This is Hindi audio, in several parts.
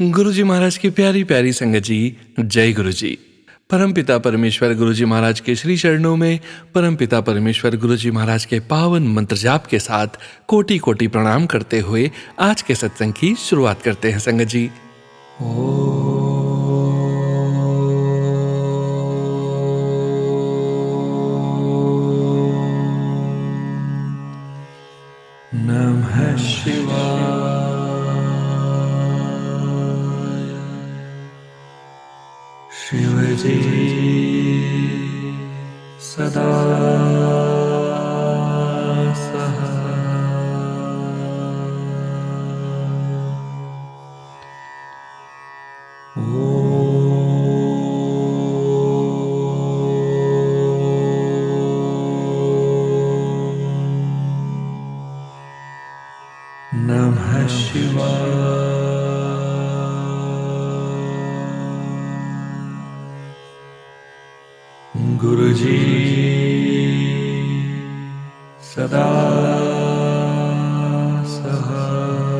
गुरु जी महाराज की प्यारी प्यारी संगत जी, जय गुरु जी। परमपिता परमेश्वर गुरु जी महाराज के श्री चरणों में परमपिता परमेश्वर गुरु जी महाराज के पावन मंत्र जाप के साथ कोटि कोटि प्रणाम करते हुए आज के सत्संग की शुरुआत करते हैं संगत जी। नमः शिवाय। शिव जी सदा सहाय। नमः शिवाय। गुरु जी सदा सहाय।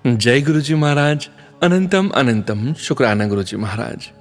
जय गुरु जी महाराज। अनंतम अनंतम शुक्राना गुरु जी महाराज।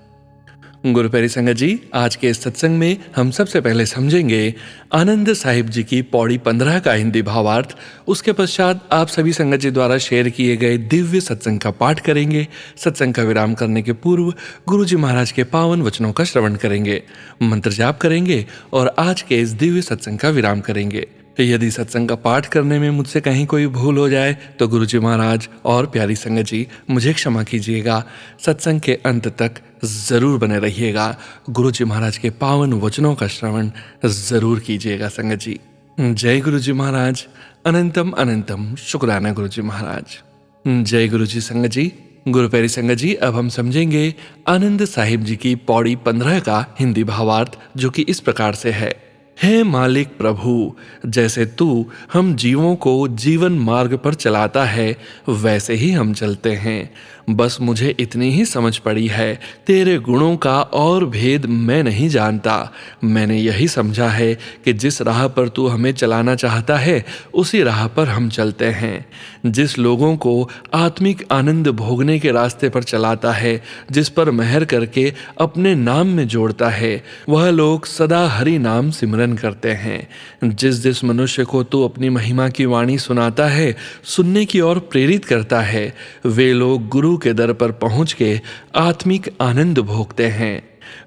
गुरु प्यारी संगत जी, आज के इस सत्संग में हम सबसे पहले समझेंगे आनंद साहिब जी की पौड़ी 15 का हिंदी भावार्थ। उसके पश्चात आप सभी संगत जी द्वारा शेयर किए गए दिव्य सत्संग का पाठ करेंगे। सत्संग का विराम करने के पूर्व गुरु जी महाराज के पावन वचनों का श्रवण करेंगे, मंत्र जाप करेंगे और आज के इस दिव्य सत्संग का विराम करेंगे। यदि सत्संग का पाठ करने में मुझसे कहीं कोई भूल हो जाए तो गुरु जी महाराज और प्यारी संगत जी मुझे क्षमा कीजिएगा। सत्संग के अंत तक जरूर बने रहिएगा। गुरु जी महाराज के पावन वचनों का श्रवण जरूर कीजिएगा संगत जी। जय गुरु जी महाराज। अनंतम अनंतम शुक्राना गुरु जी महाराज। जय गुरु जी संगत जी। गुरु प्यारी संगत जी, अब हम समझेंगे आनंद साहिब जी की पौड़ी 15 का हिंदी भावार्थ, जो कि इस प्रकार से है। हे मालिक प्रभु, जैसे तू हम जीवों को जीवन मार्ग पर चलाता है वैसे ही हम चलते हैं। बस मुझे इतनी ही समझ पड़ी है, तेरे गुणों का और भेद मैं नहीं जानता। मैंने यही समझा है कि जिस राह पर तू हमें चलाना चाहता है उसी राह पर हम चलते हैं। जिस लोगों को आत्मिक आनंद भोगने के रास्ते पर चलाता है, जिस पर मेहर करके अपने नाम में जोड़ता है, वह लोग सदा हरि नाम सिमरन करते हैं। जिस जिस मनुष्य को तू अपनी महिमा की वाणी सुनाता है, सुनने की ओर प्रेरित करता है, वे लोग गुरु के दर पर पहुंच के आत्मिक आनंद भोगते हैं।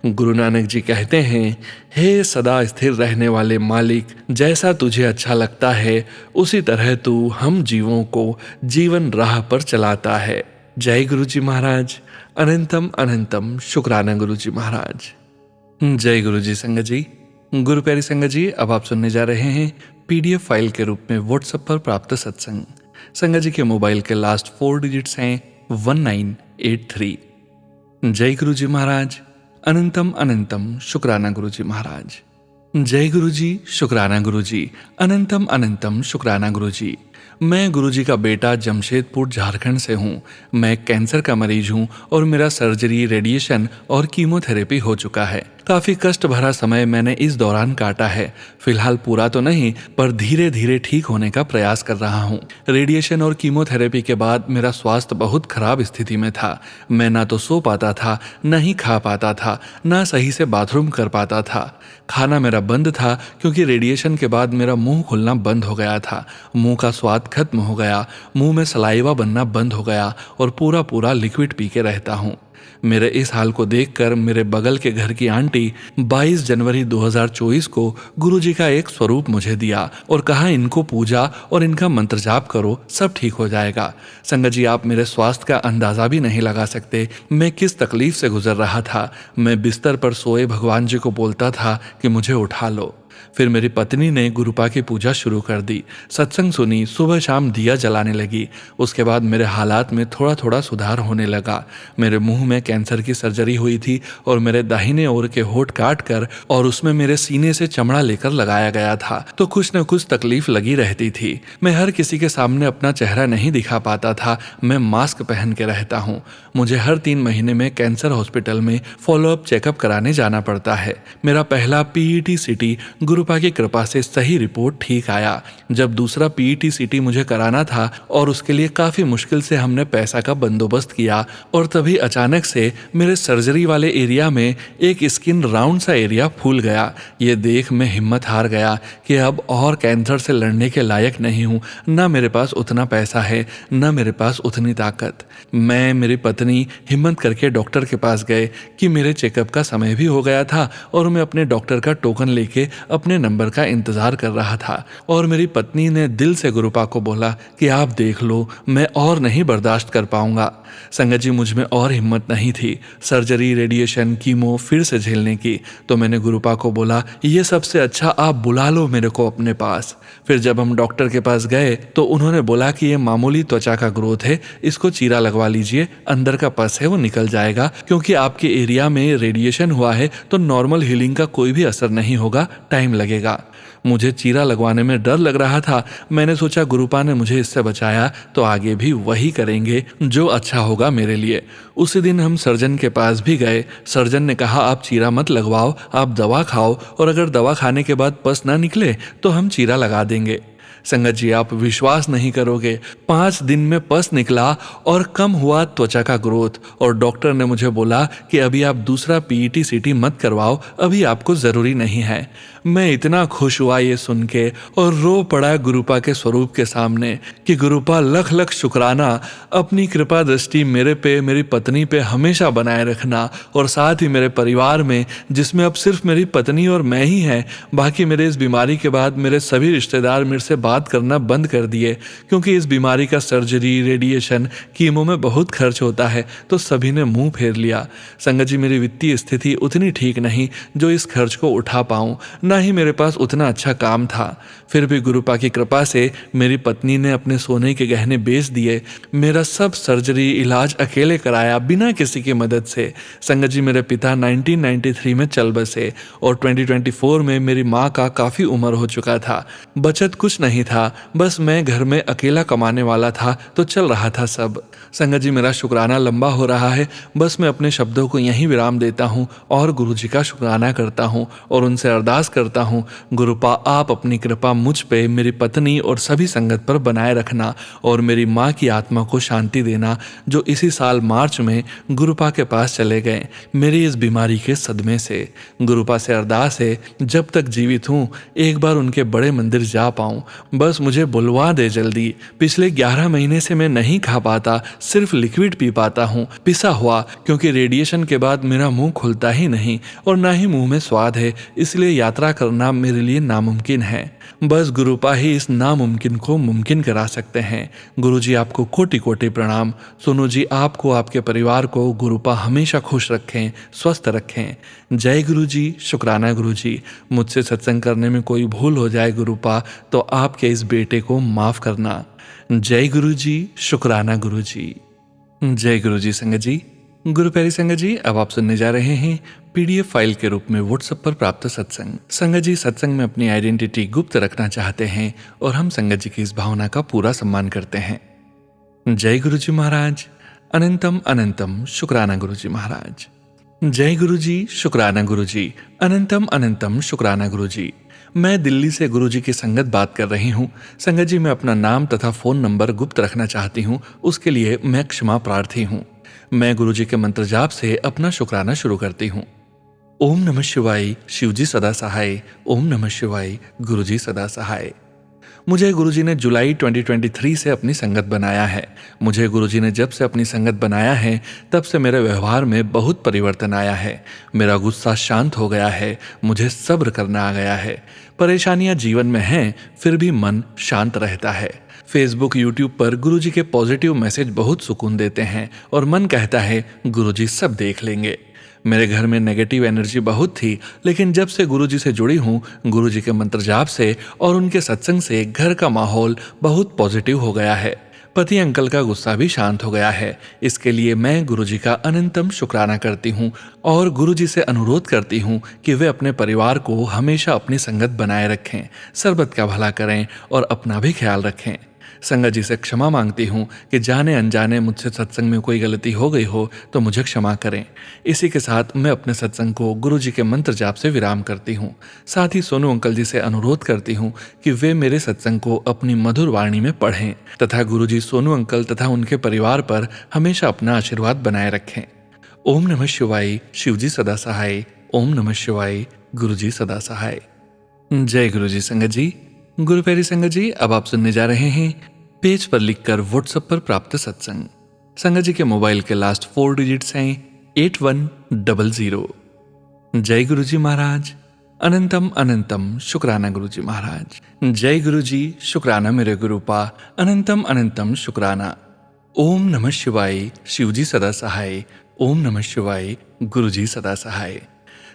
गुरु नानक जी कहते हैं, हे सदा स्थिर रहने वाले मालिक, जैसा तुझे अच्छा लगता है उसी तरह तू हम जीवों को जीवन राह पर चलाता है। जय गुरु जी महाराज। अनंतम अनंतम शुक्राना गुरु जी महाराज। जय गुरु जी संगत जी। गुरु प्यारी संगत जी, अब आप सुनने जा रहे हैं PDF फाइल के रूप में व्हाट्सएप पर प्राप्त सत्संग। संगत जी के मोबाइल के लास्ट 4 डिजिट्स हैं 1983। जय गुरु जी महाराज। अनंतम अनंतम शुक्राना गुरु जी महाराज। जय गुरु जी, शुक्राना गुरु जी। अनंतम अनंतम शुक्राना गुरु जी। मैं गुरु जी का बेटा जमशेदपुर झारखंड से हूँ। मैं कैंसर का मरीज हूँ और मेरा सर्जरी, रेडिएशन और कीमोथेरेपी हो चुका है। काफ़ी कष्ट भरा समय मैंने इस दौरान काटा है। फिलहाल पूरा तो नहीं, पर धीरे धीरे ठीक होने का प्रयास कर रहा हूँ। रेडिएशन और कीमोथेरेपी के बाद मेरा स्वास्थ्य बहुत खराब स्थिति में था। मैं ना तो सो पाता था, ना ही खा पाता था, ना सही से बाथरूम कर पाता था। खाना मेरा बंद था क्योंकि रेडिएशन के बाद मेरा मुंह खुलना बंद हो गया था। मुंह का स्वाद खत्म हो गया, मुंह में सलाइवा बनना बंद हो गया और पूरा पूरा लिक्विड पी के रहता हूँ। मेरे इस हाल को देखकर मेरे बगल के घर की आंटी 22 जनवरी 2024 को गुरुजी का एक स्वरूप मुझे दिया और कहा, इनको पूजा और इनका मंत्र जाप करो, सब ठीक हो जाएगा। संगत जी, आप मेरे स्वास्थ्य का अंदाजा भी नहीं लगा सकते मैं किस तकलीफ से गुजर रहा था। मैं बिस्तर पर सोए भगवान जी को बोलता था कि मुझे उठा लो। फिर मेरी पत्नी ने गुरुपा की पूजा शुरू कर दी, सत्संग सुनी, सुबह शाम दिया जलाने लगी। उसके बाद मेरे हालात में थोड़ा थोड़ा सुधार होने लगा। मेरे मुंह में कैंसर की सर्जरी हुई थी और मेरे दाहिने ओर के होंठ काट कर और उसमें मेरे सीने से चमड़ा लेकर लगाया गया था, तो कुछ न कुछ तकलीफ लगी रहती थी। मैं हर किसी के सामने अपना चेहरा नहीं दिखा पाता था। मैं मास्क पहन के रहता हूँ। मुझे हर 3 महीने में कैंसर हॉस्पिटल में फॉलोअप चेकअप कराने जाना पड़ता है। मेरा पहला PET CT गुरुपा की कृपा से सही रिपोर्ट ठीक आया। जब दूसरा पीईटी सीटी मुझे कराना था और उसके लिए काफ़ी मुश्किल से हमने पैसा का बंदोबस्त किया, और तभी अचानक से मेरे सर्जरी वाले एरिया में एक स्किन राउंड सा एरिया फूल गया। ये देख मैं हिम्मत हार गया कि अब और कैंसर से लड़ने के लायक नहीं हूँ। ना मेरे पास उतना पैसा है, ना मेरे पास उतनी ताकत। मैं, मेरी पत्नी हिम्मत करके डॉक्टर के पास गए कि मेरे चेकअप का समय भी हो गया था और मैं अपने डॉक्टर का टोकन लेके अपने नंबर का इंतज़ार कर रहा था। और मेरी पत्नी ने दिल से गुरुपा को बोला कि आप देख लो, मैं और नहीं बर्दाश्त कर पाऊंगा। संगत जी, मुझ में और हिम्मत नहीं थी सर्जरी, रेडिएशन, कीमो फिर से झेलने की। तो मैंने गुरुपा को बोला, ये सबसे अच्छा आप बुला लो मेरे को अपने पास। फिर जब हम डॉक्टर के पास गए तो उन्होंने बोला कि ये मामूली त्वचा का ग्रोथ है, इसको चीरा लगवा लीजिए, अंदर का पस है वो निकल जाएगा। क्योंकि आपके एरिया में रेडिएशन हुआ है तो नॉर्मल हीलिंग का कोई भी असर नहीं होगा, टाइम लगेगा। मुझे चीरा लगवाने में डर लग रहा था। मैंने सोचा गुरुपा ने मुझे इससे बचाया तो आगे भी वही करेंगे जो अच्छा होगा मेरे लिए। उसी दिन हम सर्जन के पास भी गए। सर्जन ने कहा, आप चीरा मत लगवाओ, आप दवा खाओ, और अगर दवा खाने के बाद पस ना निकले तो हम चीरा लगा देंगे। संगत जी, आप विश्वास नहीं करोगे, 5 दिन में पस निकला और कम हुआ त्वचा का ग्रोथ। और डॉक्टर ने मुझे बोला कि अभी आप दूसरा पीईटी सीटी मत करवाओ, अभी आपको ज़रूरी नहीं है। मैं इतना खुश हुआ ये सुन के और रो पड़ा गुरुपा के स्वरूप के सामने कि गुरुपा लख लख शुक्राना, अपनी कृपा दृष्टि मेरे पे, मेरी पत्नी पे हमेशा बनाए रखना, और साथ ही मेरे परिवार में, जिसमें अब सिर्फ मेरी पत्नी और मैं ही हैं। बाकी मेरे इस बीमारी के बाद मेरे सभी रिश्तेदार मेरे से बात करना बंद कर दिए, क्योंकि इस बीमारी का सर्जरी, रेडिएशन, कीमो में बहुत खर्च होता है, तो सभी ने मुंह फेर लिया। संगत जी, मेरी वित्तीय स्थिति उतनी ठीक नहीं जो इस खर्च को उठा पाऊं, ना ही मेरे पास उतना अच्छा काम था। फिर भी गुरुपा की कृपा से मेरी पत्नी ने अपने सोने के गहने बेच दिए। मेरा सब सर्जरी, इलाज अकेले कराया, बिना किसी की मदद से। संगत जी, मेरे पिता 1993 में चल बसे और 2024 में मेरी माँ का काफ़ी उम्र हो चुका था। बचत कुछ नहीं था, बस मैं घर में अकेला कमाने वाला था, तो चल रहा था सब। संगत जी, मेरा शुक्राना लंबा हो रहा है, बस मैं अपने शब्दों को यहीं विराम देता हूँ और गुरु जी का शुक्राना करता हूँ और उनसे अरदास करता हूँ, गुरुपा आप अपनी कृपा मुझ पे, मेरी पत्नी और सभी संगत पर बनाए रखना और मेरी माँ की आत्मा को शांति देना, जो इसी साल मार्च में गुरुपा के पास चले गए मेरी इस बीमारी के सदमे से। गुरुपा से अरदास है, जब तक जीवित हूँ एक बार उनके बड़े मंदिर जा पाऊँ, बस मुझे बुलवा दे जल्दी। पिछले 11 महीने से मैं नहीं खा पाता, सिर्फ लिक्विड पी पाता हूँ, पिसा हुआ, क्योंकि रेडिएशन के बाद मेरा मुंह खुलता ही नहीं और ना ही मुंह में स्वाद है, इसलिए यात्रा करना मेरे लिए नामुमकिन है। बस गुरुपा ही इस नामुमकिन को मुमकिन करा सकते हैं। गुरुजी, आपको कोटि कोटि प्रणाम। सोनू जी, आपको, आपके परिवार को गुरुपा हमेशा खुश रखें, स्वस्थ रखें। जय गुरुजी, शुक्राना गुरुजी। मुझसे सत्संग करने में कोई भूल हो जाए गुरुपा, तो आपके इस बेटे को माफ़ करना। जय गुरुजी, शुक्राना गुरुजी। जय गुरुजी। संगत जी, गुरु प्यारी संगत जी, अब आप सुनने जा रहे हैं पीडीएफ फाइल के रूप में व्हाट्सएप पर प्राप्त सत्संग। संगत जी, सत्संग में अपनी आइडेंटिटी गुप्त रखना चाहते हैं और हम संगत जी की इस भावना का पूरा सम्मान करते हैं। जय गुरुजी महाराज। अनंतम अनंतम शुक्राना गुरुजी महाराज। जय गुरुजी, शुक्राना गुरुजी। अनंतम अनंतम शुक्राना गुरुजी। मैं दिल्ली से गुरुजी की संगत बात कर रही हूँ। संगत जी, मैं अपना नाम तथा फ़ोन नंबर गुप्त रखना चाहती हूँ, उसके लिए मैं क्षमा प्रार्थी हूँ। मैं गुरुजी के मंत्र जाप से अपना शुक्राना शुरू करती हूँ। ओम नमः शिवाय, शिवजी सदा सहाय। ओम नमः शिवाय, गुरुजी सदा सहाय। मुझे गुरुजी ने जुलाई 2023 से अपनी संगत बनाया है। मुझे गुरुजी ने जब से अपनी संगत बनाया है तब से मेरे व्यवहार में बहुत परिवर्तन आया है। मेरा गुस्सा शांत हो गया है, मुझे सब्र करना आ गया है। परेशानियां जीवन में हैं, फिर भी मन शांत रहता है। फेसबुक, यूट्यूब पर गुरुजी के पॉजिटिव मैसेज बहुत सुकून देते हैं और मन कहता है गुरुजी सब देख लेंगे। मेरे घर में नेगेटिव एनर्जी बहुत थी, लेकिन जब से गुरुजी से जुड़ी हूँ, गुरुजी के मंत्र जाप से और उनके सत्संग से घर का माहौल बहुत पॉजिटिव हो गया है। पति अंकल का गुस्सा भी शांत हो गया है। इसके लिए मैं गुरुजी का अनंतम शुक्राना करती हूँ और गुरुजी से अनुरोध करती हूँ कि वे अपने परिवार को हमेशा अपनी संगत बनाए रखें, सर्बत का भला करें और अपना भी ख्याल रखें। संगत जी से क्षमा मांगती हूँ कि जाने अनजाने मुझसे सत्संग में कोई गलती हो गई हो तो मुझे क्षमा करें। इसी के साथ मैं अपने सत्संग को गुरु जी के मंत्र जाप से विराम करती हूँ। साथ ही सोनू अंकल जी से अनुरोध करती हूँ कि वे मेरे सत्संग को अपनी मधुर वाणी में पढ़ें तथा गुरु जी सोनू अंकल तथा उनके परिवार पर हमेशा अपना आशीर्वाद बनाए रखें। ओम नमः शिवाय। शिवजी सदा सहाय। ओम नमः शिवाय। गुरु जी सदा सहाय। जय गुरु जी। संगत जी, गुरु प्यारी संगत जी, अब आप सुनने जा रहे हैं पेज पर लिखकर व्हाट्सएप पर प्राप्त सत्संग। संगत जी के मोबाइल के लास्ट 4 डिजिट्स हैं 8100। जय गुरु जी महाराज। अनंतम अनंतम शुक्राना गुरु जी महाराज। जय गुरु जी। शुक्राना मेरे गुरुपा। अनंतम अनंतम शुक्राना। ओम नमः शिवाय। शिवजी सदा सहाय। ओम नमः शिवाय। गुरु जी सदा सहाय।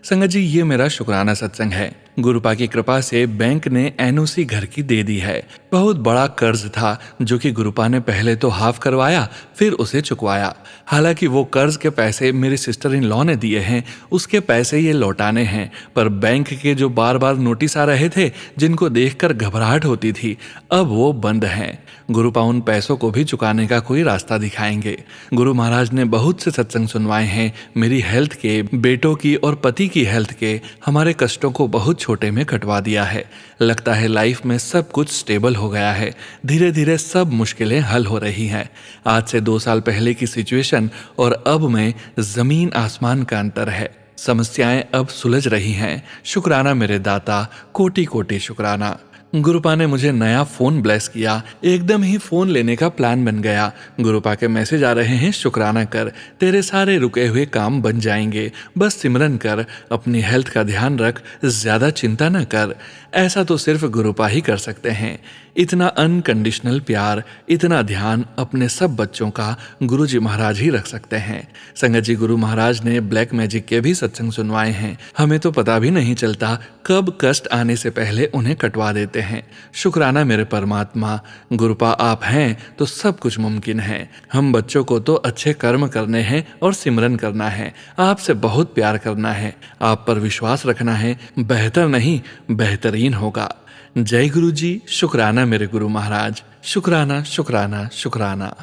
संगत जी, ये मेरा शुक्राना सत्संग है। गुरुपा की कृपा से बैंक ने एनओसी घर की दे दी है। बहुत बड़ा कर्ज था जो कि गुरुपा ने पहले तो हाफ करवाया फिर उसे चुकवाया। हालांकि वो कर्ज के पैसे मेरी सिस्टर इन लॉ ने दिए हैं, उसके पैसे ये लौटाने हैं। पर बैंक के जो बार बार नोटिस आ रहे थे जिनको देखकर घबराहट होती थी, अब वो बंद हैं। गुरुपा उन पैसों को भी चुकाने का कोई रास्ता दिखाएंगे। गुरु महाराज ने बहुत से सत्संग सुनवाए हैं, मेरी हेल्थ के, बेटों की और पति की हेल्थ के, हमारे कष्टों को बहुत छोटे में कटवा दिया है। लगता है लाइफ में सब कुछ स्टेबल हो गया है। धीरे धीरे सब मुश्किलें हल हो रही हैं। आज से 2 साल पहले की सिचुएशन और अब में जमीन आसमान का अंतर है। समस्याएं अब सुलझ रही हैं। शुक्राना मेरे दाता, कोटि कोटि शुक्राना। गुरुपा ने मुझे नया फोन ब्लेस किया, एकदम ही फोन लेने का प्लान बन गया। गुरुपा के मैसेज आ रहे हैं, शुक्राना कर, तेरे सारे रुके हुए काम बन जाएंगे, बस सिमरन कर, अपनी हेल्थ का ध्यान रख, ज्यादा चिंता न कर। ऐसा तो सिर्फ गुरुपा ही कर सकते हैं। इतना अनकंडीशनल प्यार, इतना ध्यान अपने सब बच्चों का गुरुजी महाराज ही रख सकते हैं। संगत जी, गुरु महाराज ने ब्लैक मैजिक के भी सत्संग सुनवाए हैं। हमें तो पता भी नहीं चलता कब कष्ट आने से पहले उन्हें कटवा देते हैं। शुक्राना मेरे परमात्मा। गुरुपा आप हैं तो सब कुछ मुमकिन है। हम बच्चों को तो अच्छे कर्म करने हैं और सिमरन करना है, आपसे बहुत प्यार करना है, आप पर विश्वास रखना है, बेहतर नहीं बेहतरीन होगा। जय गुरु जी। शुक्राना मेरे गुरु महाराज। शुक्राना शुक्राना शुक्राना।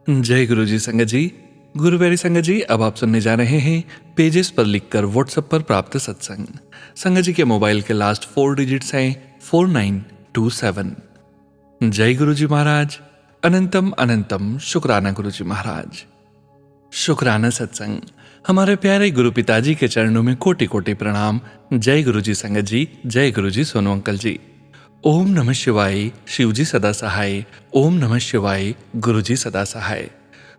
जय गुरु जी। संगत जी, गुरु प्यारी संगत जी, अब आप सुनने जा रहे हैं पेजेस पर लिखकर व्हाट्सएप पर प्राप्त सत्संग। संगत जी के मोबाइल के लास्ट 4 डिजिट्स हैं 4927। जय गुरु जी महाराज। अनंतम अनंतम शुक्राना गुरु जी महाराज। शुक्राना सत्संग। हमारे प्यारे गुरु पिताजी के चरणों में कोटि कोटि प्रणाम। जय गुरु जी संगत जी। जय गुरु जी सोनू अंकल जी। ओम नमः शिवाय। शिवजी सदा सहाय। ओम नमः शिवाय। गुरु जी सदा सहाय।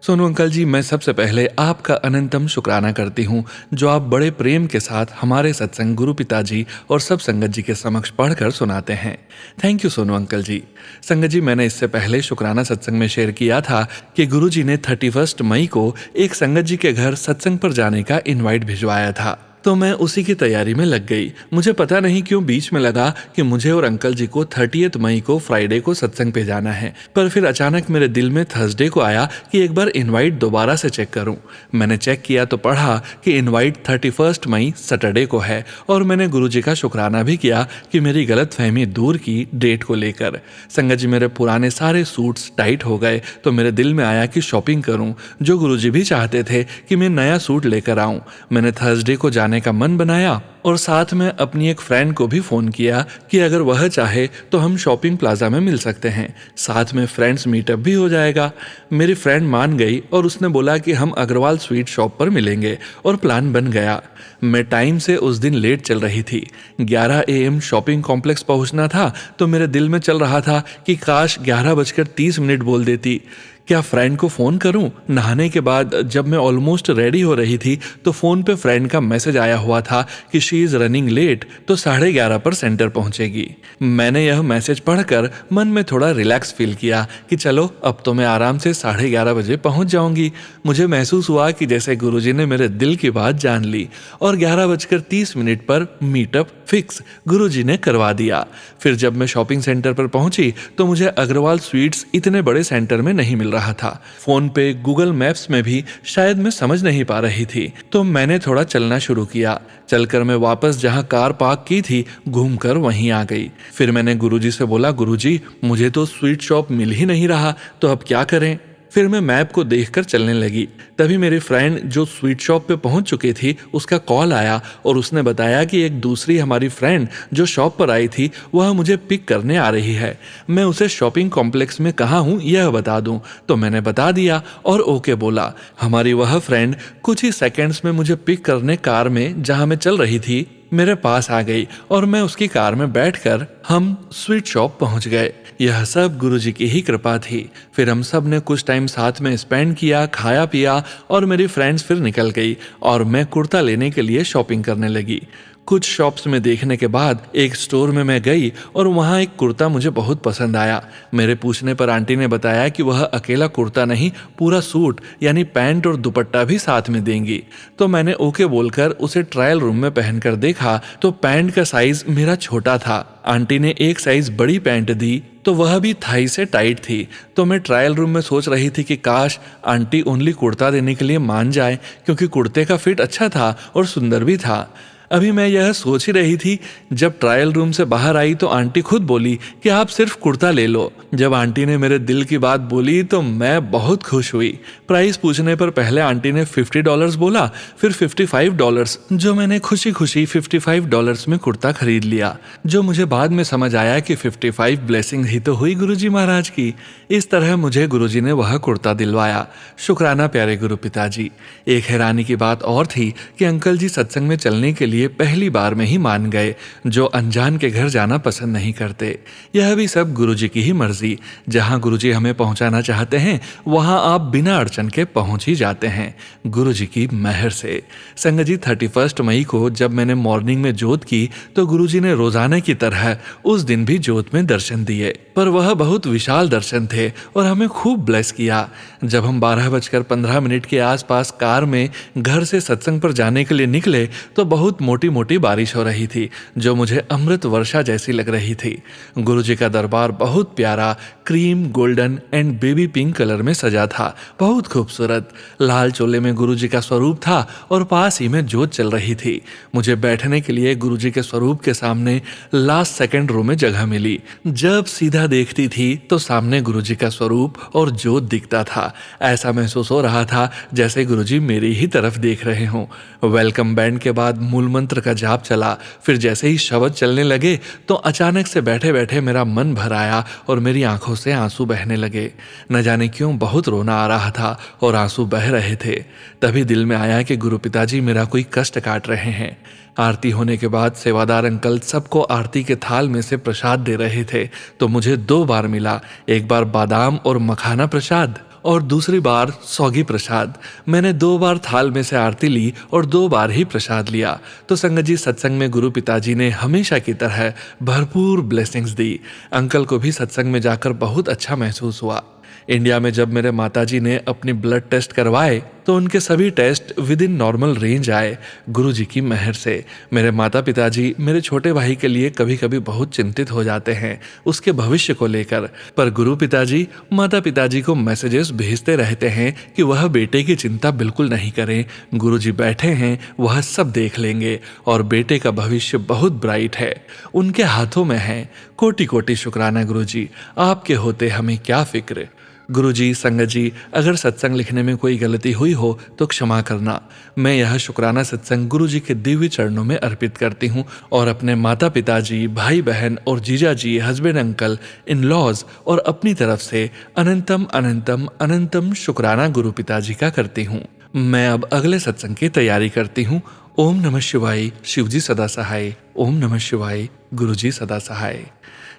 सोनू अंकल जी, मैं सबसे पहले आपका अनंतम शुक्राना करती हूँ जो आप बड़े प्रेम के साथ हमारे सत्संग गुरु पिताजी और सब संगत जी के समक्ष पढ़कर सुनाते हैं। थैंक यू सोनू अंकल जी। संगत जी, मैंने इससे पहले शुक्राना सत्संग में शेयर किया था कि गुरु जी ने 31 मई को एक संगत जी के घर सत्संग पर जाने का इन्वाइट भिजवाया था, तो मैं उसी की तैयारी में लग गई। मुझे पता नहीं क्यों बीच में लगा कि मुझे और अंकल जी को 30 मई को फ्राइडे को सत्संग पे जाना है, पर फिर अचानक मेरे दिल में थर्सडे को आया कि एक बार इनवाइट दोबारा से चेक करूं। मैंने चेक किया तो पढ़ा कि इनवाइट 31 मई सैटरडे को है, और मैंने गुरु जी का शुक्राना भी किया कि मेरी गलतफहमी दूर की डेट को लेकर। संगत जी, मेरे पुराने सारे सूट्स टाइट हो गए तो मेरे दिल में आया कि शॉपिंग करूं, जो गुरु जी भी चाहते थे कि मैं नया सूट लेकर आऊं। मैंने थर्सडे को जाने का मन बनाया और साथ में अपनी एक फ्रेंड को भी फोन किया कि अगर वह चाहे तो हम शॉपिंग प्लाजा में मिल सकते हैं, साथ में फ्रेंड्स मीटअप भी हो जाएगा। मेरी फ्रेंड मान गई और उसने बोला कि हम अग्रवाल स्वीट शॉप पर मिलेंगे, और प्लान बन गया। मैं टाइम से उस दिन लेट चल रही थी। 11 AM शॉपिंग कॉम्प्लेक्स पहुंचना था, तो मेरे दिल में चल रहा था कि काश 11:30 बोल देती। क्या फ्रेंड को फ़ोन करूं? नहाने के बाद जब मैं ऑलमोस्ट रेडी हो रही थी तो फ़ोन पे फ्रेंड का मैसेज आया हुआ था कि शी इज़ रनिंग लेट, तो 11:30 पर सेंटर पहुंचेगी। मैंने यह मैसेज पढ़कर मन में थोड़ा रिलैक्स फील किया कि चलो अब तो मैं आराम से 11:30 बजे पहुंच जाऊंगी। मुझे महसूस हुआ कि जैसे गुरुजी ने मेरे दिल की बात जान ली, और 11:30 पर मीटअप फिक्स गुरुजी ने करवा दिया। फिर जब मैं शॉपिंग सेंटर पर पहुंची तो मुझे अग्रवाल स्वीट्स इतने बड़े सेंटर में नहीं मिल रहा था। फोन पे गूगल मैप्स में भी शायद मैं समझ नहीं पा रही थी, तो मैंने थोड़ा चलना शुरू किया। चलकर मैं वापस जहां कार पार्क की थी घूमकर वहीं आ गई। फिर मैंने गुरुजी से बोला, गुरुजी मुझे तो स्वीट शॉप मिल ही नहीं रहा, तो अब क्या करें। फिर मैं मैप को देखकर चलने लगी। तभी मेरी फ्रेंड जो स्वीट शॉप पे पहुंच चुकी थी उसका कॉल आया और उसने बताया कि एक दूसरी हमारी फ्रेंड जो शॉप पर आई थी वह मुझे पिक करने आ रही है। मैं उसे शॉपिंग कॉम्प्लेक्स में कहाँ हूँ यह बता दूं। तो मैंने बता दिया और ओके बोला। हमारी वह फ्रेंड कुछ ही सेकेंड्स में मुझे पिक करने कार में जहाँ मैं चल रही थी मेरे पास आ गई और मैं उसकी कार में बैठकर हम स्वीट शॉप पहुंच गए। यह सब गुरुजी की ही कृपा थी। फिर हम सब ने कुछ टाइम साथ में स्पेंड किया, खाया पिया और मेरी फ्रेंड्स फिर निकल गई और मैं कुर्ता लेने के लिए शॉपिंग करने लगी। कुछ शॉप्स में देखने के बाद एक स्टोर में मैं गई और वहाँ एक कुर्ता मुझे बहुत पसंद आया। मेरे पूछने पर आंटी ने बताया कि वह अकेला कुर्ता नहीं, पूरा सूट यानी पैंट और दुपट्टा भी साथ में देंगी। तो मैंने ओके बोलकर उसे ट्रायल रूम में पहनकर देखा तो पैंट का साइज मेरा छोटा था। आंटी ने एक साइज बड़ी पैंट दी तो वह भी थाई से टाइट थी। तो मैं ट्रायल रूम में सोच रही थी कि काश आंटी ओनली कुर्ता देने के लिए मान जाए, क्योंकि कुर्ते का फिट अच्छा था और सुंदर भी था। अभी मैं यह सोच ही रही थी जब ट्रायल रूम से बाहर आई तो आंटी खुद बोली कि आप सिर्फ कुर्ता ले लो। जब आंटी ने मेरे दिल की बात बोली तो मैं बहुत खुश हुई। प्राइस पूछने पर पहले आंटी ने $50 बोला, फिर $55, जो मैंने खुशी खुशी $55 में कुर्ता खरीद लिया। जो मुझे बाद में समझ आया कि 55 ब्लेसिंग ही तो हुई गुरुजी महाराज की। इस तरह मुझे गुरुजी ने वह कुर्ता दिलवाया। शुक्राना प्यारे गुरु पिताजी। एक हैरानी की बात और थी कि अंकल जी सत्संग में चलने के लिए पहली बार में ही मान गए, जो अनजान के घर जाना पसंद नहीं करते। यह भी सब गुरुजी की ही मर्जी। जहां गुरुजी हमें पहुंचाना चाहते हैं वहां आप बिना अड़चन के पहुंच ही जाते हैं, गुरुजी की मेहर से। संगत जी 31 मई को जब मैंने मॉर्निंग में जोत की तो गुरुजी ने रोजाना की तरह उस दिन भी जोत में दर्शन दिए, पर वह बहुत विशाल दर्शन थे और हमें खूब ब्लेस किया। जब हम 12:15 के आसपास कार में घर से सत्संग पर जाने के लिए निकले तो बहुत मोटी मोटी बारिश हो रही थी, जो मुझे अमृत वर्षा जैसी लग रही थी। गुरुजी का दरबार बहुत प्यारा cream, golden and baby pink colour में सजा था, बहुत खूबसूरत। लाल चोले में गुरुजी का स्वरूप था और पास ही में जोत चल रही थी। मुझे बैठने के लिए गुरुजी के स्वरूप के सामने लास्ट सेकंड रो में जगह मिली। जब सीधा देखती थी तो सामने गुरुजी का स्वरूप और जोत दिखता था। ऐसा महसूस हो रहा था जैसे गुरुजी मेरी ही तरफ देख रहे हों। वेलकम बैंड के बाद मूल मंत्र का जाप चला। फिर जैसे ही शब्द चलने लगे तो अचानक से बैठे बैठे मेरा मन भर आया और मेरी आंखों से आंसू बहने लगे। न जाने क्यों बहुत रोना आ रहा था और आंसू बह रहे थे। तभी दिल में आया कि गुरु पिताजी मेरा कोई कष्ट काट रहे हैं। आरती होने के बाद सेवादार अंकल सबको आरती के थाल में से प्रसाद दे रहे थे, तो मुझे 2 बार मिला। एक बार बादाम और मखाना प्रसाद और दूसरी बार सौगी प्रसाद। मैंने 2 बार थाल में से आरती ली और 2 बार ही प्रसाद लिया। तो संगत जी सत्संग में गुरु पिताजी ने हमेशा की तरह भरपूर ब्लेसिंग्स दी। अंकल को भी सत्संग में जाकर बहुत अच्छा महसूस हुआ। इंडिया में जब मेरे माताजी ने अपनी ब्लड टेस्ट करवाए तो उनके सभी test within normal range आए, गुरुजी की मेहर से। मेरे माता पिताजी मेरे छोटे भाई के लिए कभी कभी बहुत चिंतित हो जाते हैं उसके भविष्य को लेकर, पर गुरु पिताजी माता पिताजी को मैसेजेस भेजते रहते हैं कि वह बेटे की चिंता बिल्कुल नहीं करें, गुरुजी बैठे हैं, वह सब देख लेंगे और बेटे का भविष्य बहुत ब्राइट है, उनके हाथों में है। कोटि कोटि शुक्राना गुरुजी, आपके होते हमें क्या फिक्र। गुरुजी, संगत जी, अगर सत्संग लिखने में कोई गलती हुई हो तो क्षमा करना। मैं यह शुक्राना सत्संग गुरुजी के दिव्य चरणों में अर्पित करती हूँ और अपने माता पिताजी, भाई बहन और जीजा जी, हस्बैंड, अंकल, इन लॉज और अपनी तरफ से अनंतम अनंतम अनंतम शुक्राना गुरु पिताजी का करती हूँ। मैं अब अगले सत्संग की तैयारी करती हूँ। ओम नमः शिवाय, शिवजी सदा सहाय। ओम नमः शिवाय, गुरुजी सदा सहाय।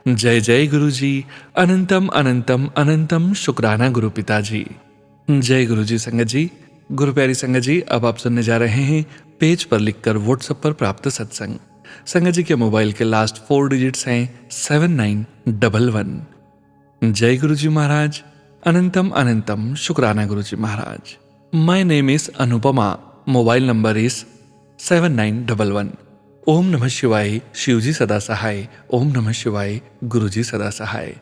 जय जय गुरुजी, अनंतम अनंतम अनंतम शुक्राना गुरु पिताजी। जय गुरुजी। संगत जी, गुरु प्यारी संगत जी, अब आप सुनने जा रहे हैं पेज पर लिखकर व्हाट्सएप पर प्राप्त सत्संग। संगत जी के मोबाइल के लास्ट 4 डिजिट्स हैं 7911। जय गुरुजी महाराज, अनंतम अनंतम शुक्राना गुरुजी महाराज। My name is Anupama, mobile number is 7911। ओम नमः शिवाय, शिवजी सदा सहाय। ओम नमः शिवाय, गुरुजी सदा सहाय।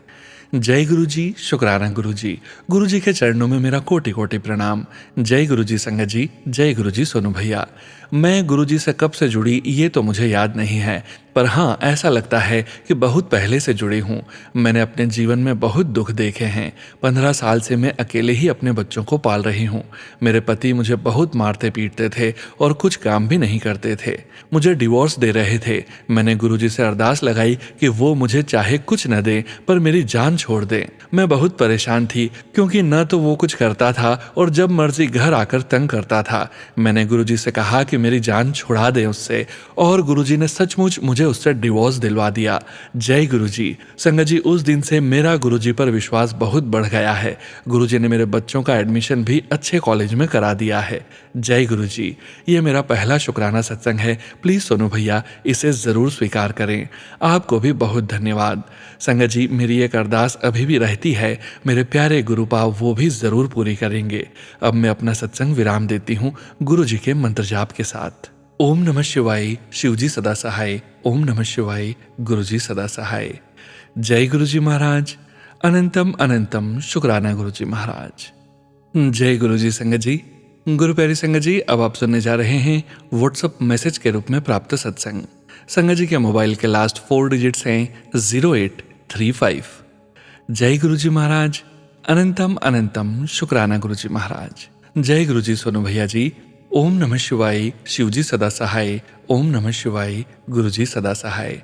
जय गुरु जी, शुक्राना गुरु जी। गुरु जी के चरणों में मेरा कोटि कोटि प्रणाम। जय गुरु जी संगत जी, जय गुरु जी सोनू भैया। मैं गुरु जी से कब से जुड़ी ये तो मुझे याद नहीं है, पर हाँ ऐसा लगता है कि बहुत पहले से जुड़ी हूँ। मैंने अपने जीवन में बहुत दुख देखे हैं। 15 साल से मैं अकेले ही अपने बच्चों को पाल रही हूँ। मेरे पति मुझे बहुत मारते पीटते थे और कुछ काम भी नहीं करते थे। मुझे डिवोर्स दे रहे थे। मैंने गुरु जी से अरदास लगाई कि वो मुझे चाहे कुछ न दे पर मेरी जान छोड़ दे। मैं बहुत परेशान थी क्योंकि न तो वो कुछ करता था और जब मर्जी घर आकर तंग करता था। मैंने गुरुजी से कहा कि मेरी जान छुड़ा दे उससे, और गुरुजी ने सचमुच मुझे उससे डिवोर्स दिलवा दिया। जय गुरुजी। संगत जी, उस दिन से मेरा गुरुजी पर विश्वास बहुत बढ़ गया है। गुरुजी ने मेरे बच्चों का एडमिशन भी अच्छे कॉलेज में करा दिया है। जय गुरुजी। ये मेरा पहला शुक्राना सत्संग है। प्लीज सोनू भैया इसे जरूर स्वीकार करें। आपको भी बहुत धन्यवाद। संगत जी, मेरी एक अरदास अभी भी रहती है। मेरे प्यारे गुरुपाव वो भी जरूर पूरी करेंगे। अब मैं अपना सत्संग विराम देती हूँ गुरु जी के मंत्र जाप के साथ। ओम नमः शिवाय, शिवजी सदा सहाय। ओम नमः शिवाय, गुरुजी सदा सहाय। जय गुरुजी महाराज। अनंतम अनंतम शुक्राना गुरुजी महाराज। जय गुरुजी संगत जी। गुरु प्यारी संगत जी, अब आप सुनने जा रहे हैं व्हाट्सएप मैसेज के रूप में प्राप्त सत्संग। संगत जी के मोबाइल के लास्ट 4 डिजिट्स हैं 0835। जय गुरुजी महाराज। अनंतम अनंतम शुक्राना गुरुजी महाराज। जय गुरुजी सोनू भैया जी। ओम नमः शिवाय, शिवजी सदा सहाय। ओम नमः शिवाय, गुरुजी सदा सहाय।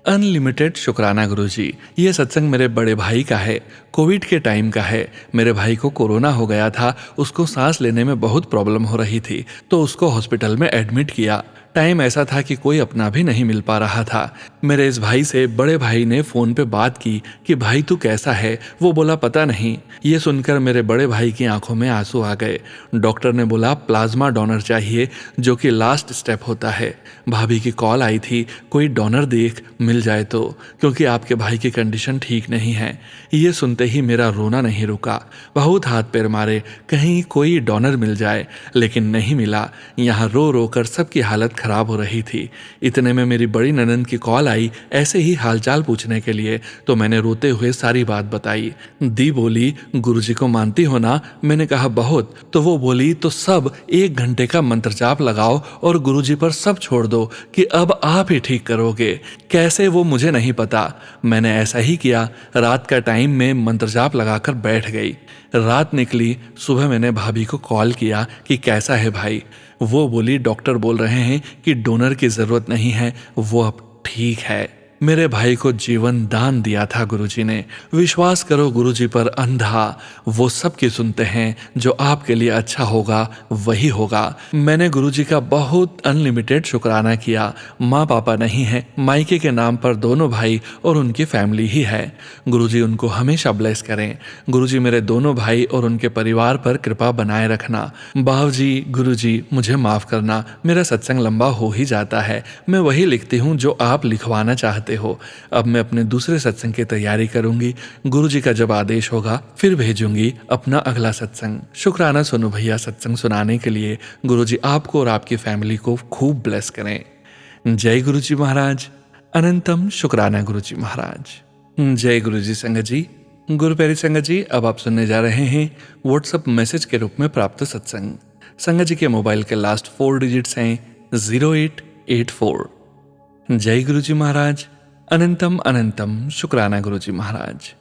अनलिमिटेड शुक्राना गुरुजी। ये सत्संग मेरे बड़े भाई का है, कोविड के टाइम का है। मेरे भाई को कोरोना हो गया था, उसको सांस लेने में बहुत प्रॉब्लम हो रही थी, तो उसको हॉस्पिटल में एडमिट किया। टाइम ऐसा था कि कोई अपना भी नहीं मिल पा रहा था। मेरे इस भाई से बड़े भाई ने फोन पे बात की कि भाई तू कैसा है। वो बोला पता नहीं। ये सुनकर मेरे बड़े भाई की आंखों में आंसू आ गए। डॉक्टर ने बोला प्लाज्मा डोनर चाहिए, जो कि लास्ट स्टेप होता है। भाभी की कॉल आई थी, कोई डोनर देख मिल जाए तो, क्योंकि आपके भाई की कंडीशन ठीक नहीं है। ये सुनते ही मेरा रोना नहीं रुका। बहुत हाथ पैर मारे कहीं कोई डोनर मिल जाए, लेकिन नहीं मिला। यहाँ रो रो कर सबकी हालत खराब हो रही थी। इतने में मेरी बड़ी ननंद की कॉल आई ऐसे ही हालचाल पूछने के लिए, तो मैंने रोते हुए सारी बात बताई। दी बोली गुरुजी को मानती हो ना? मैंने कहा बहुत। तो वो बोली तो सब 1 घंटे का मंत्र जाप लगाओ और गुरुजी पर सब छोड़ दो कि अब आप ही ठीक करोगे। कैसे वो मुझे नहीं पता। मैंने ऐसा ही किया। रात का टाइम में मंत्र जाप लगाकर बैठ गई। रात निकली, सुबह मैंने भाभी को कॉल किया कि कैसा है भाई। वो बोली डॉक्टर बोल रहे हैं कि डोनर की जरूरत नहीं है, वो अब ठीक है। मेरे भाई को जीवन दान दिया था गुरुजी ने। विश्वास करो गुरुजी पर अंधा, वो सब की सुनते हैं। जो आपके लिए अच्छा होगा वही होगा। मैंने गुरुजी का बहुत अनलिमिटेड शुक्राना किया। माँ पापा नहीं है, मायके के नाम पर दोनों भाई और उनकी फैमिली ही है। गुरुजी उनको हमेशा ब्लेस करें। गुरुजी मेरे दोनों भाई और उनके परिवार पर कृपा बनाए रखना। बाबूजी, गुरुजी मुझे माफ करना, मेरा सत्संग लंबा हो ही जाता है। मैं वही लिखती हूँ जो आप लिखवाना चाहते हो। अब मैं अपने दूसरे सत्संग की तैयारी करूंगी। गुरुजी का जब आदेश होगा फिर भेजूंगी अपना अगला सत्संग। शुक्राना सोनू भैया सत्संग सुनाने के लिए। गुरुजी आपको और आपकी फैमिली को खूब ब्लेस करें। जय गुरुजी महाराज। अनंतम शुक्राना गुरुजी महाराज। जय गुरुजी संगत जी। गुरु प्यारी संगत जी, अब आप सुनने जा रहे हैं व्हाट्सएप मैसेज के रूप में प्राप्त सत्संग। संगत जी के मोबाइल के लास्ट 4 डिजिट्स हैं 0884। जय गुरुजी महाराज। अनंतम अनंतम शुक्राना गुरुजी महाराज।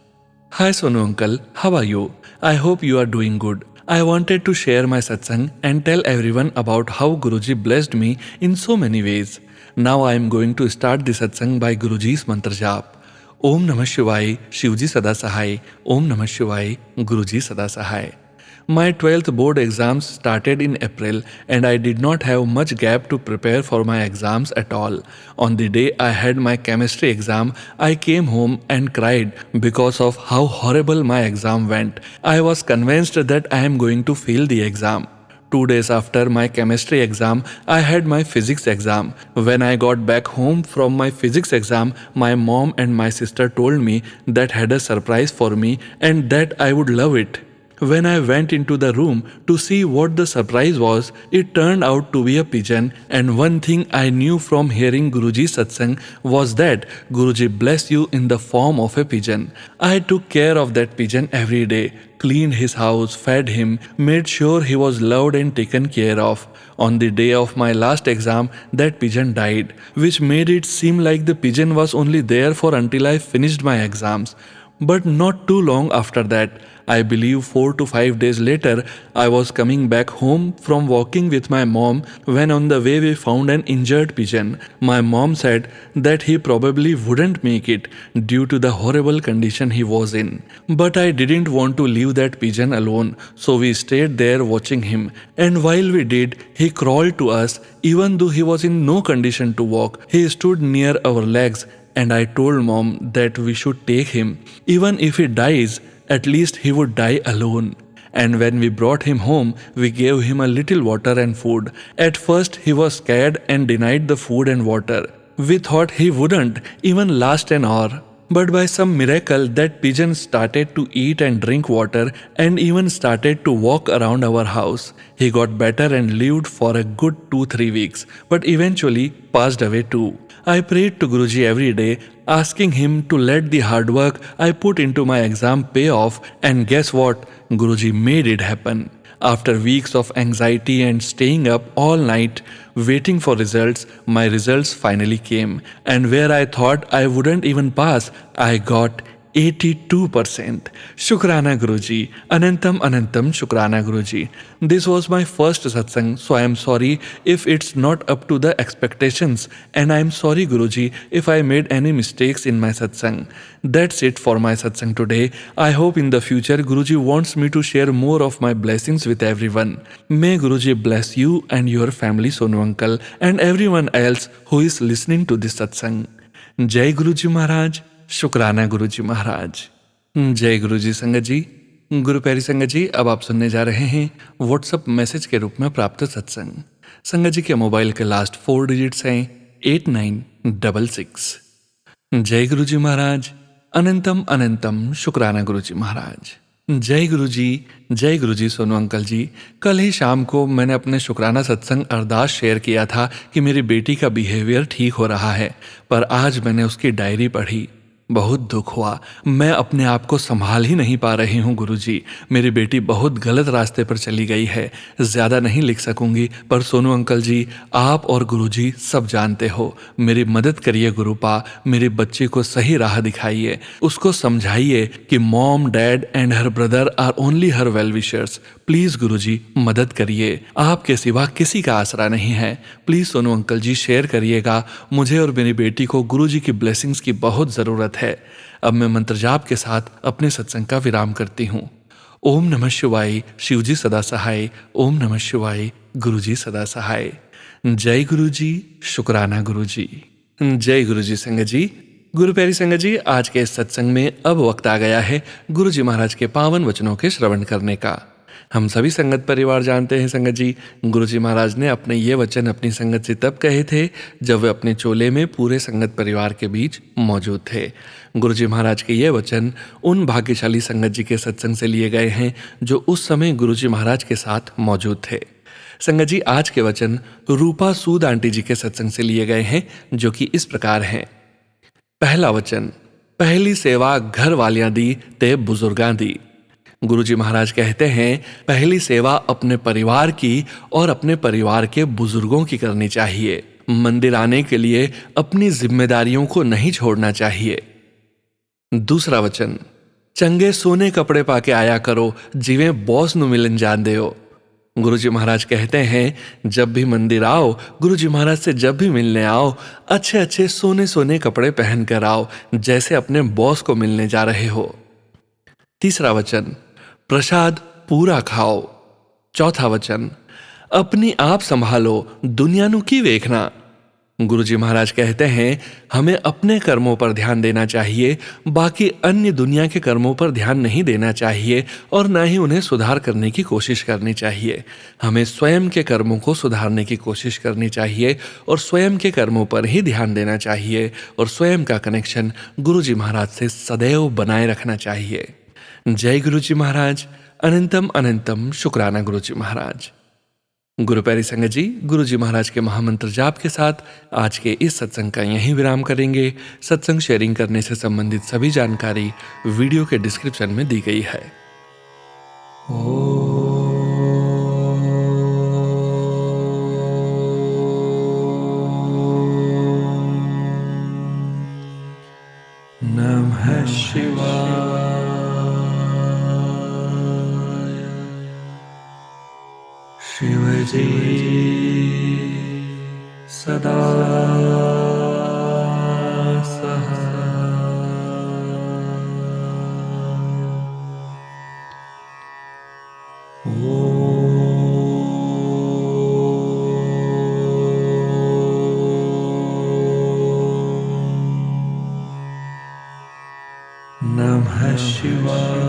Hi Sonu uncle, how are you? I hope you are doing good. I wanted to share my satsang and tell everyone about how Guruji blessed me in so many ways. Now I am going to start the satsang by Guruji's mantra jap. Om Namah Shivaya, Shivji Sada Sahai. Om Namah Shivaya, Guruji Sada Sahai. My 12th board exams started in April and I did not have much gap to prepare for my exams at all. On the day I had my chemistry exam, I came home and cried because of how horrible my exam went. I was convinced that I am going to fail the exam. 2 days after my chemistry exam, I had my physics exam. When I got back home from my physics exam, my mom and my sister told me that had a surprise for me and that I would love it. When I went into the room to see what the surprise was, it turned out to be a pigeon, and one thing I knew from hearing Guruji satsang was that Guruji bless you in the form of a pigeon. I took care of that pigeon every day, cleaned his house, fed him, made sure he was loved and taken care of. On the day of my last exam, that pigeon died, which made it seem like the pigeon was only there for until I finished my exams. But not too long after that, I believe 4 to 5 days later, I was coming back home from walking with my mom when on the way we found an injured pigeon. My mom said that he probably wouldn't make it due to the horrible condition he was in. But I didn't want to leave that pigeon alone, so we stayed there watching him. And while we did, he crawled to us even though he was in no condition to walk. He stood near our legs and I told mom that we should take him. Even if he dies, at least he would die alone. And when we brought him home, we gave him a little water and food. At first, he was scared and denied the food and water. We thought he wouldn't even last an hour. But by some miracle, that pigeon started to eat and drink water and even started to walk around our house. He got better and lived for a good 2-3 weeks, but eventually passed away too. I prayed to Guruji every day, asking him to let the hard work I put into my exam pay off, and guess what? Guruji made it happen. After weeks of anxiety and staying up all night waiting for results, my results finally came. And where I thought I wouldn't even pass, I got 82%. Shukrana Guruji. Anantam Anantam Shukrana Guruji. This was my first satsang, so I am sorry if it's not up to the expectations, and I am sorry Guruji if I made any mistakes in my satsang. That's it for my satsang today. I hope in the future Guruji wants me to share more of my blessings with everyone. May Guruji bless you and your family, Sonu uncle, and everyone else who is listening to this satsang. Jai Guruji Maharaj. शुक्राना गुरुजी महाराज। जय गुरुजी संगत जी। गुरु प्यारी संगत जी, अब आप सुनने जा रहे हैं व्हाट्सएप मैसेज के रूप में प्राप्त सत्संग। संगत जी के मोबाइल के लास्ट 4 डिजिट्स हैं 8966। जय गुरुजी महाराज। अनंतम अनंतम शुक्राना गुरुजी महाराज। जय गुरुजी सोनू अंकल जी। कल ही शाम को मैंने अपने शुक्राना सत्संग अरदास शेयर किया था कि मेरी बेटी का बिहेवियर ठीक हो रहा है, पर आज मैंने उसकी डायरी पढ़ी, बहुत दुख हुआ। मैं अपने आप को संभाल ही नहीं पा रही हूँ गुरुजी। मेरी बेटी बहुत गलत रास्ते पर चली गई है। ज़्यादा नहीं लिख सकूंगी, पर सोनू अंकल जी, आप और गुरुजी सब जानते हो। मेरी मदद करिए गुरुपा, मेरी बच्ची को सही राह दिखाइए। उसको समझाइए कि mom, dad and her brother are only her well wishers. Please Guruji मदद करिए, आपके सिवा किसी का आसरा नहीं है। Please Sonu uncle ji share करिएगा। मुझे और मेरी बेटी को गुरुजी की ब्लेसिंग्स की बहुत ज़रूरत है। अब मैं मंत्र जाप के साथ अपने सत्संग का विराम करती हूँ। ओम नमः शिवाय, शिवजी सदा सहाय। ओम नमः शिवाय, गुरुजी सदा सहाय। जय गुरुजी, शुक्राना गुरुजी। जय गुरुजी संगत जी। गुरु प्यारी संगत जी, आज के इस सत्संग में अब वक्त आ गया है गुरुजी महाराज के पावन वचनों के श्रवण करने का। हम सभी संगत परिवार जानते हैं संगत जी, गुरुजी महाराज ने अपने ये वचन अपनी संगत से तब कहे थे जब वे अपने चोले में पूरे संगत परिवार के बीच मौजूद थे। गुरुजी महाराज के ये वचन उन भाग्यशाली संगत जी के सत्संग से लिए गए हैं जो उस समय गुरुजी महाराज के साथ मौजूद थे। संगत जी, आज के वचन रूपा सूद आंटी जी के सत्संग से लिए गए हैं, जो कि इस प्रकार हैं। पहला वचन, पहली सेवा घर वालियां दी ते बुजुर्गां दी। गुरुजी महाराज कहते हैं, पहली सेवा अपने परिवार की और अपने परिवार के बुजुर्गों की करनी चाहिए। मंदिर आने के लिए अपनी जिम्मेदारियों को नहीं छोड़ना चाहिए। दूसरा वचन, चंगे सोने कपड़े पाके आया करो, जिवें बॉस नु मिलन जान दे हो। गुरुजी महाराज कहते हैं, जब भी मंदिर आओ, गुरुजी महाराज से जब भी मिलने आओ, अच्छे अच्छे सोने सोने कपड़े पहन कर आओ, जैसे अपने बॉस को मिलने जा रहे हो। तीसरा वचन, प्रसाद पूरा खाओ। चौथा वचन, अपनी आप संभालो, दुनिया नु की देखना। गुरुजी महाराज कहते हैं, हमें अपने कर्मों पर ध्यान देना चाहिए, बाकी अन्य दुनिया के कर्मों पर ध्यान नहीं देना चाहिए और न ही उन्हें सुधार करने की कोशिश करनी चाहिए। हमें स्वयं के कर्मों को सुधारने की कोशिश करनी चाहिए और स्वयं के कर्मों पर ही ध्यान देना चाहिए और स्वयं का कनेक्शन गुरुजी महाराज से सदैव बनाए रखना चाहिए। जय गुरुजी महाराज। अनंतम अनंतम शुक्राना गुरु जी महाराज। गुरु प्यारी संगत जी, गुरु जी महाराज के महामंत्र जाप के साथ आज के इस सत्संग का यहीं विराम करेंगे। सत्संग शेयरिंग करने से संबंधित सभी जानकारी वीडियो के डिस्क्रिप्शन में दी गई है। नमः शिवाय। शिवजी सदा नमः शिवाय।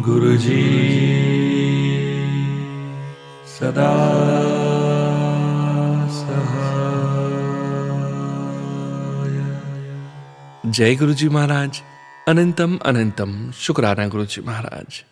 गुरुजी सदा सहाय। जय गुरुजी महाराज। अनंतम अनंतम शुक्राना गुरुजी महाराज।